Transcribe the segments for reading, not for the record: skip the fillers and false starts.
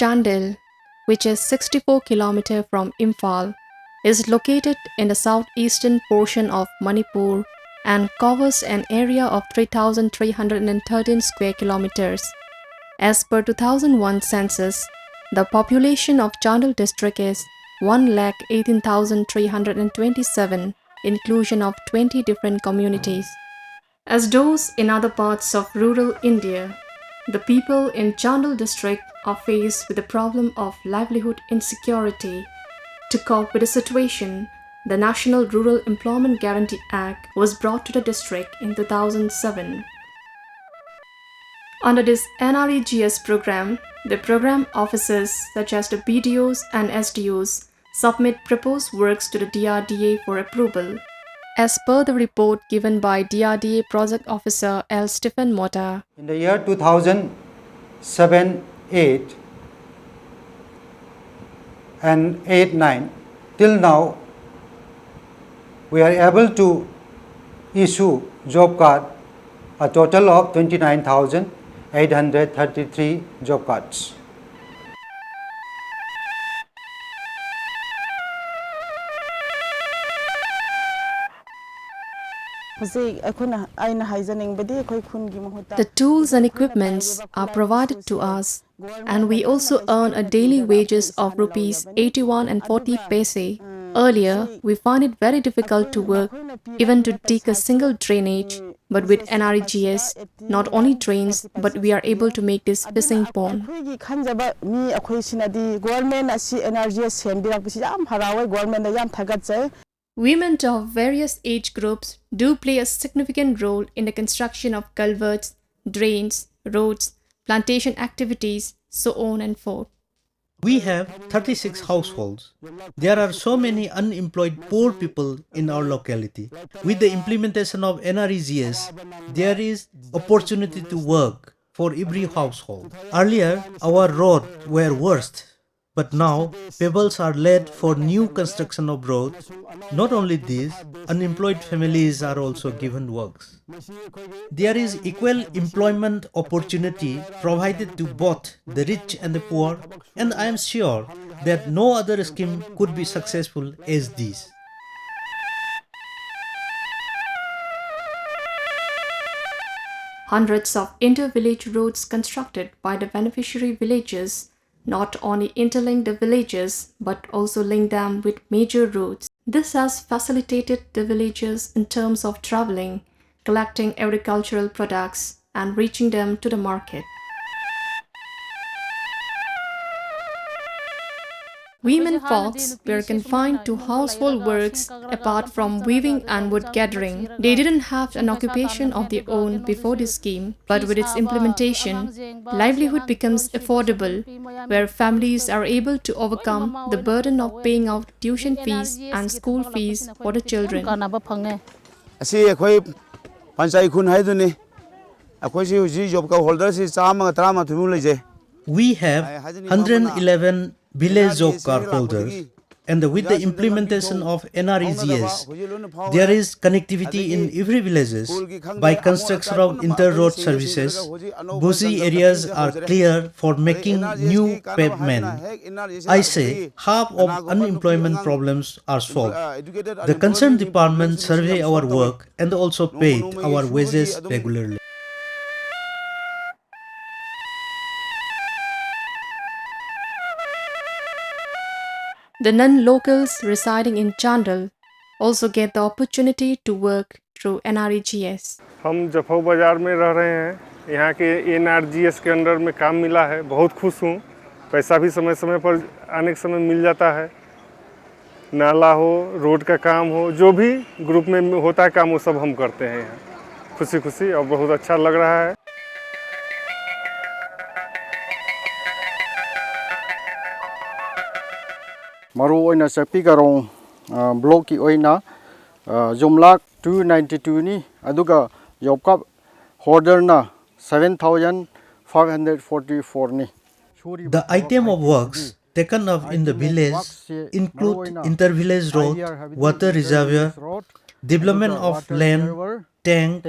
Chandel, which is 64 km from Imphal, is located in the southeastern portion of Manipur and covers an area of 3,313 square kilometers. As per 2001 census, the population of Chandel district is 1,18,327, inclusion of 20 different communities. As those in other parts of rural India, the people in Chandel district are faced with the problem of livelihood insecurity. To cope with the situation, the National Rural Employment Guarantee Act was brought to the district in 2007. Under this NREGS program, the program officers such as the BDOs and SDOs submit proposed works to the DRDA for approval. As per the report given by DRDA Project Officer L. Stephen Mota, in the year 2007-8 and 8-9, till now, we are able to issue job card a total of 29,833 job cards. the tools and equipments are provided to us, and we also earn a daily wages of rupees 81 and 40 paise. Earlier, we found it very difficult to work, even to dig a single drainage, but with NREGS, not only drains, but we are able to make this fishing pond. Women of various age groups do play a significant role in the construction of culverts, drains, roads, plantation activities, so on and forth. We have 36 households. There are so many unemployed poor people in our locality. With the implementation of NREGS, there is opportunity to work for every household. Earlier, our roads were worst, but now pebbles are laid for new construction of roads. Not only this, unemployed families are also given works. There is equal employment opportunity provided to both the rich and the poor, and I am sure that no other scheme could be successful as this. Hundreds of inter-village roads constructed by the beneficiary villages not only interlink the villages but also link them with major roads. This has facilitated the villagers in terms of traveling, collecting agricultural products, and reaching them to the market. Women folks were confined to household works apart from weaving and wood gathering. They didn't have an occupation of their own before this scheme, but with its implementation, livelihood becomes affordable, where families are able to overcome the burden of paying out tuition fees and school fees for the children. We have 111 village job card holders, and with the implementation of NREGS, there is connectivity in every villages by construction of inter-road services. Busy areas are cleared for making new pavement. I say half of unemployment problems are solved. The concerned department survey our work and also paid our wages regularly. The non-locals residing in Chandel also get the opportunity to work through NREGS. हम जफौ बाज़ार में रह रहे हैं। यहाँ के NREGS के under में काम मिला है, बहुत खुश हूँ। पैसा भी समय समय पर आने के समय मिल जाता है। नाला हो, रोड का काम हो, जो भी ग्रुप में होता है काम वो सब हम करते हैं यहाँ। खुशी खुशी और बहुत अच्छा लग रहा है। Maru oina sakpi karong block ki oina jumlak 292 ni aduga yopkap holder na 7,544 ni. The item of works taken up in the village include inter-village road, water reservoir, development of land, tank,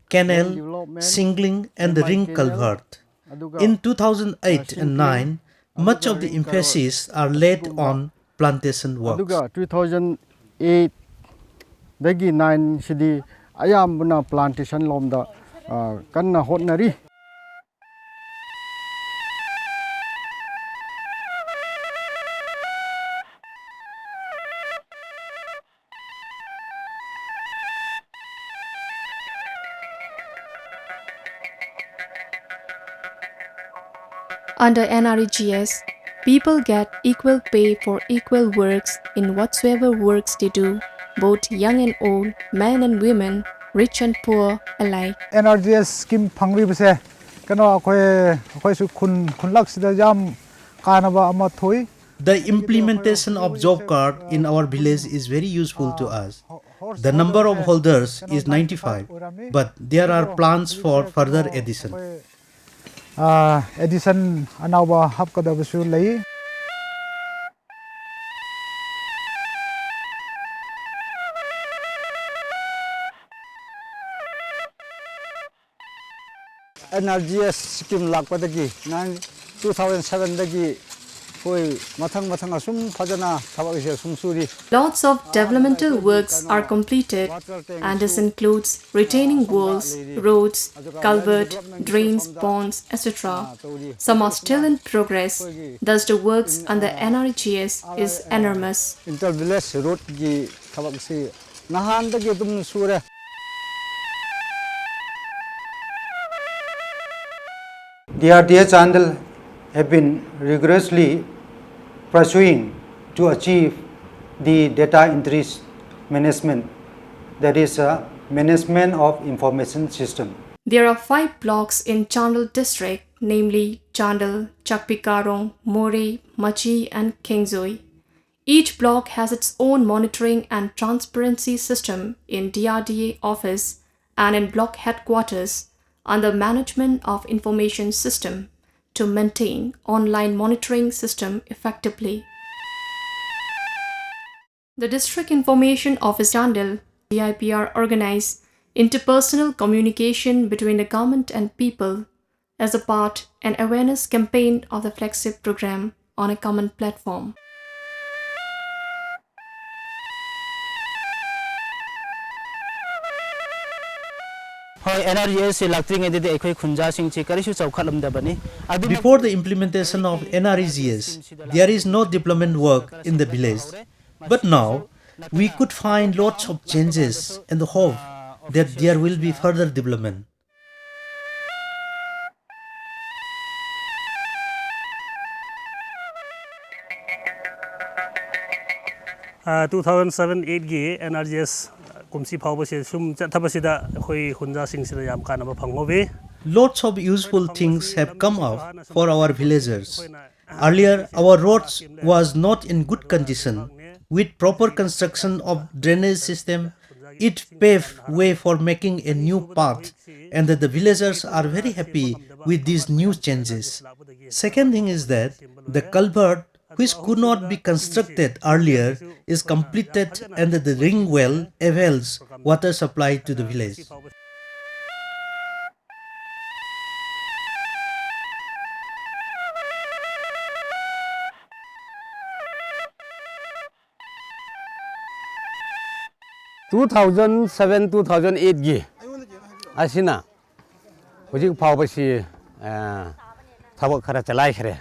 canal, shingling and the ring culvert. In 2008 and 9, Much of the emphasis are laid on plantation works. aduga 2008 dagi 9 sidi ayambuna plantation lomda kanna hotnari. Under NREGS, people get equal pay for equal works in whatsoever works they do, both young and old, men and women, rich and poor alike. NRGS scheme phangri kano akhoi su khunlak sida jam kanaba ama thoi. The implementation of job card in our village is very useful to us. The number of holders is 95, but there are plans for further addition. Addition anawa hapkadabasu lei. NRGS scheme lakpadagi 2007 dagi koi mathang asum phajana thabak se sumsuri. Lots of developmental works are completed, and this includes retaining walls, roads, culvert, drains, ponds, etc. Some are still in progress, thus the works under NREGS is enormous. Inter-village road gi thabak se nahan dagi dum sure. DRDA Chandel have been rigorously pursuing to achieve the data entries management, that is management of information system. There are 5 blocks in Chandel district, namely Chandel, Chakpikarong, More, Machi and Kengzoi. Each block has its own monitoring and transparency system in DRDA office and in block headquarters under management of information system to maintain online monitoring system effectively. The District Information Office Chandel, DIPR organize interpersonal communication between the government and people as a part and awareness campaign of the flagship program on a common platform. Before the implementation of NREGS, there is no development work in the village. But now, we could find lots of changes and hope that there will be further development. Uh, 2007-8 gi NRGS kumsi phawbase sum chathabasida khoi hunja singsida yam kanaba phangove. Lots of useful things have come up for our villagers. Earlier, our roads was not in good condition. With proper construction of drainage system, it paved way for making a new path, and the villagers are very happy with these new changes. Second thing is that the culvert, which could not be constructed earlier, is completed and the ring well avails water supply to the village. In 2007-2008 gi asina hojik phawbasi thabak khara chalai khare.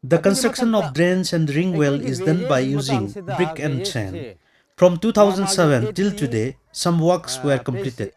The construction of drains and ring well is done by using brick and sand. From 2007 till today, some works were completed.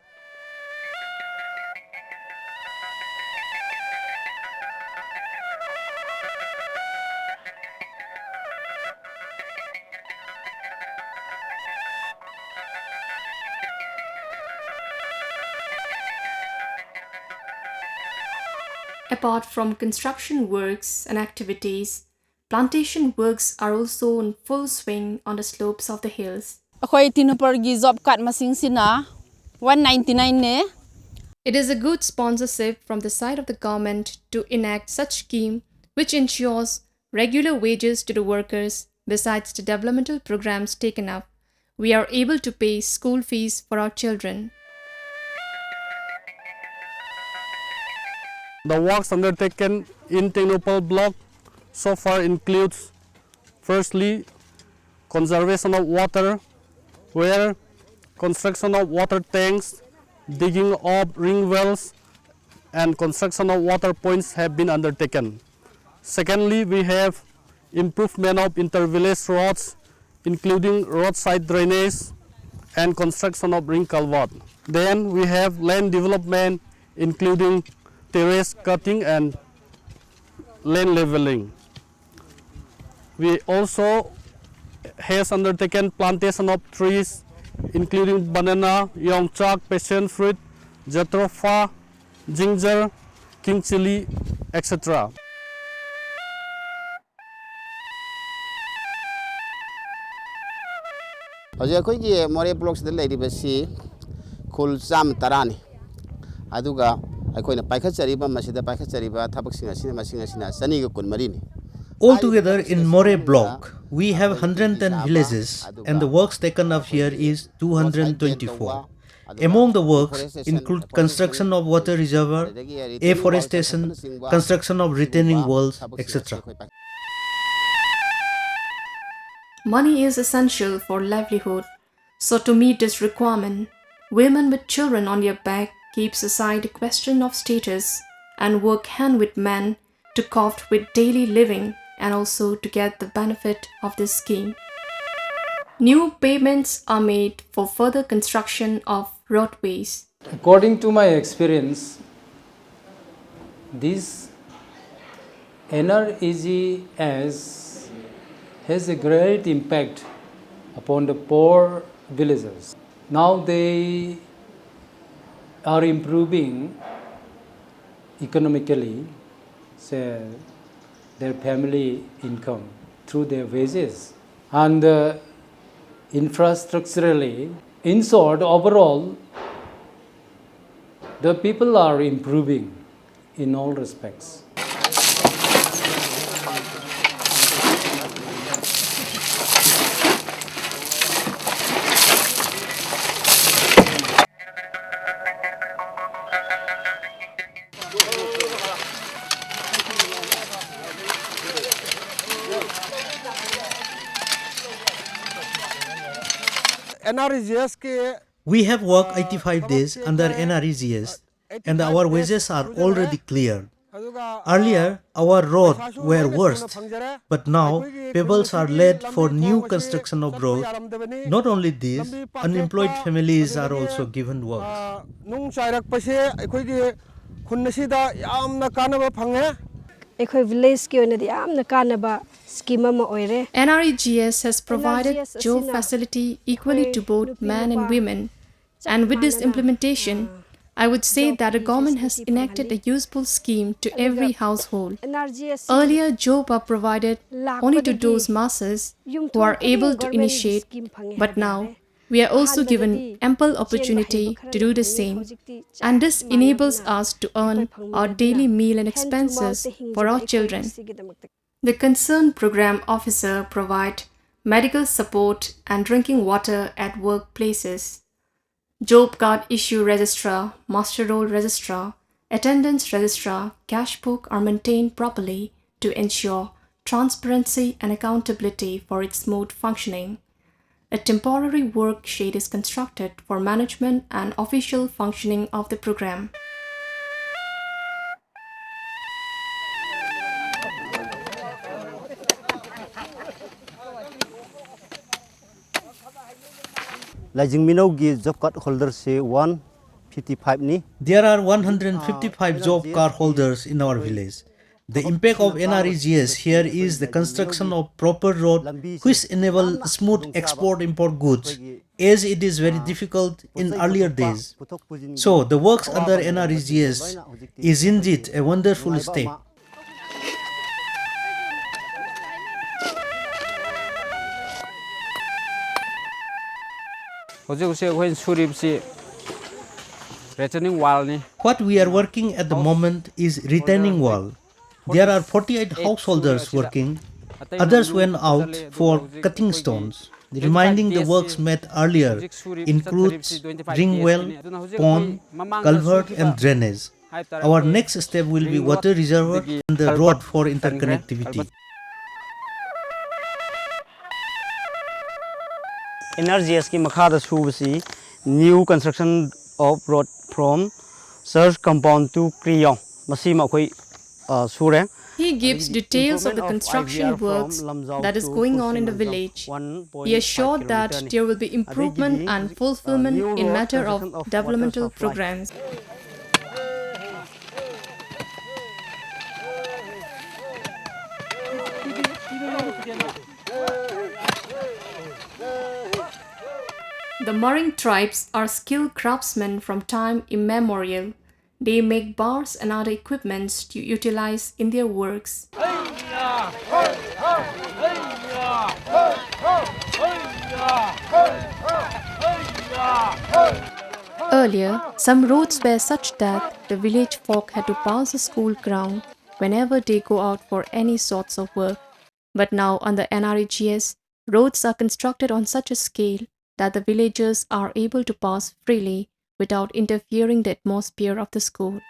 Apart from construction works and activities, plantation works are also in full swing on the slopes of the hills. Akhoi Tinupurgi job card masing sina 199 ne. It is a good sponsorship from the side of the government to enact such scheme which ensures regular wages to the workers. Besides the developmental programs taken up, we are able to pay school fees for our children. The works undertaken in Technopole block so far includes firstly conservation of water, where construction of water tanks, digging of ring wells, and construction of water points have been undertaken. Secondly, we have improvement of inter-village roads, including roadside drainage and construction of ring culvert. Then we have land development, including terrace cutting and land leveling. We also has undertaken plantation of trees, including banana, yongchak, passion fruit, jatropha, ginger, king chili, etc. ꯍꯧꯖꯤꯛ ꯑꯩꯈꯣꯏꯒꯤ ꯃꯣꯔꯦ ꯕ꯭ꯂꯣꯛꯁꯤꯗ ꯂꯩꯔꯤꯕꯁꯤ ꯈꯨꯜ 110ꯅꯤ ꯑꯗꯨꯒ ꯑꯩꯈꯣꯏꯅ ꯄꯥꯏꯈꯠꯆꯔꯤꯕ ꯃꯁꯤꯗ ꯄꯥꯏꯈꯠꯆꯔꯤꯕ ꯊꯕꯛꯁꯤꯡ ꯑꯁꯤꯅ ꯃꯁꯤꯡ ꯑꯁꯤꯅ 224ꯅꯤ. Altogether in More block, we have 110 villages and the works taken up here is 224. Among the works include construction of water reservoir, afforestation, construction of retaining walls, etc. Money is essential for livelihood. So to meet this requirement, women with children on their back keeps aside the question of status and work hand with men to cope with daily living and also to get the benefit of this scheme. New payments are made for further construction of roadways. According to my experience, this NREGS has a great impact upon the poor villagers. Now they are improving economically, say, their family income through their wages, and infrastructurally, in short, overall, the people are improving in all respects. We have worked 85 days under NREGS and our wages are already cleared. Earlier, our roads were worst, but now pebbles are laid for new construction of roads. Not only this, unemployed families are also given work. NREGS has provided job facility equally to both men and women, and with this implementation, I would say that the government has enacted a useful scheme to every household. Earlier, jobs are provided only to those masses who are able to initiate, but now we are also given ample opportunity to do the same, and this enables us to earn our daily meal and expenses for our children. The concerned program officer provides medical support and drinking water at workplaces. Job card issue registrar, master roll registrar, attendance registrar, cash book are maintained properly to ensure transparency and accountability for its smooth functioning. A temporary work shed is constructed for management and official functioning of the program. job card holders say 155 ni. There are 155 job card holders in our village. The impact of NREGS here is the construction of proper road which enable smooth export-import goods, as it is very difficult in earlier days. So the works under NREGS is indeed a wonderful step. What we are working at the moment is retaining wall. There are 48 householders working. Others went out for cutting stones. Reminding the works made earlier includes ring well, pond, culvert and drainage. Our next step will be water reservoir and the road for interconnectivity. NRGS की मखादा सुबसी new construction of road from Church compound to Kriyong Masih मखोई सूरे He gives details of the construction works that is going on in the village. He assured that there will be improvement and fulfillment in matter of developmental programs. The Maring tribes are skilled craftsmen from time immemorial. They make bars and other equipments to utilize in their works. Earlier, some roads were such that the village folk had to pass the school ground whenever they go out for any sorts of work. But now, under NREGS, roads are constructed on such a scale that the villagers are able to pass freely without interfering the atmosphere of the school.